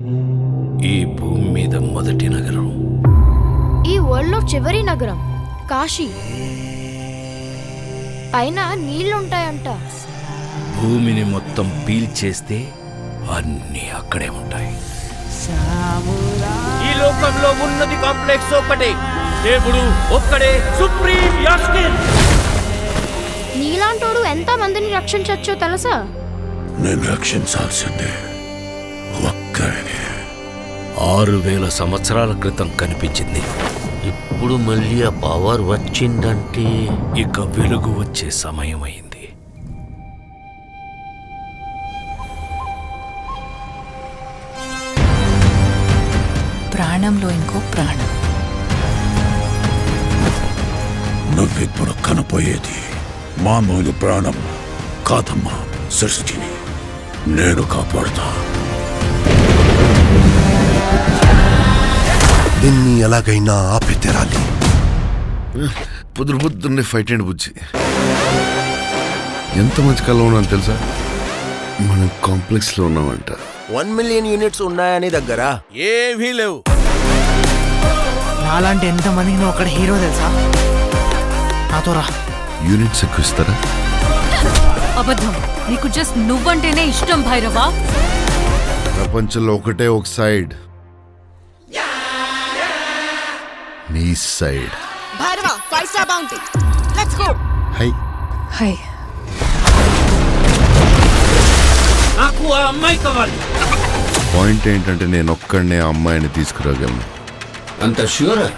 ఈ భూమి మీద మొదటి నగరం, ఈ వరల్డ్లో చివరి నగరం కాశీ. పైన నీళ్లుంటాయంట. భూమిని మొత్తం పీల్చేస్తే అన్నీ అక్కడే ఉంటాయి. ఈ లోకంలో ఉన్నది కాంప్లెక్స్ ఒక్కటే, దేవుడు ఒక్కడే సుప్రీం యాస్కిన్. నీలాంటోడు ఎంత మందిని రక్షించచ్చో తెలుసా? నేను రక్షించాల్సిందే ఒక్కడిని. 6000 సంవత్సరాల క్రితం కనిపించింది. ఇప్పుడు మళ్ళీ ఆ పవర్ వచ్చిందంటే ఇక వెలుగు వచ్చే సమయం అయింది. ప్రాణంలో ఇంకో ప్రాణం. నువ్విప్పుడు కనపోయేది మామూలు ప్రాణం కాదమ్మా, సృష్టిని నేను కాపాడుతా. దీన్ని ఎలాగైనా ఆపి తెరాలి. పొద్దున్నే ఫైట్ అండి బుజ్జి. ఎంత మంచి కళ ఉన్నాను తెలుసా? మనం కాంప్లెక్స్ లో ఉన్నామంట. 1 మిలియన్ యూనిట్స్ ఉన్నాయని దగ్గర ఏమీ లేవు. నాలాంటి ఎంతమందికి నువ్వు అక్కడ హీరో తెలుసా? నాతో రా. యూనిట్స్ ఎక్కువ ఇస్తారా? అబద్ధం. నీకు జస్ట్ నువ్వంటేనే ఇష్టం భైరవా. ప్రపంచంలో ఒకటే ఒక సైడ్, నీ side. Bhairava 5 star bounty. Let's go. Hi hi. నాకు ఆ అమ్మాయి కావాలి. పాయింట్ ఏంటంటే నేను ఒక్కడనే ఆ అమ్మాయిని తీసుకురాగలను. అంత ష్యూరా?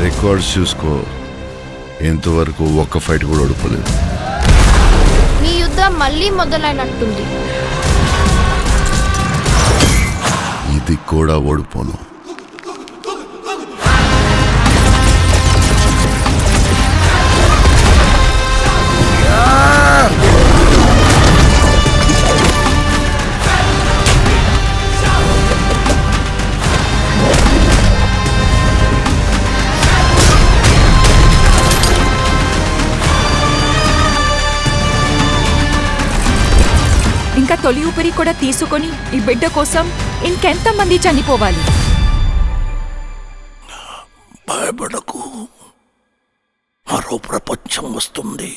రికార్డ్స్ చూసుకో, ఇంతవరకు ఒక్క ఫైట్ కూడా ఓడిపోలేదు. మీ యుద్ధం మళ్ళీ మొదలైనట్టుంది. ఇది కూడా ఓడిపోను. ఇంకా తొలి ఊపిరి కూడా తీసుకొని ఈ బిడ్డ కోసం ఇంకెంతమంది చనిపోవాలి? భయపడకు, మరో ప్రపంచం వస్తుంది.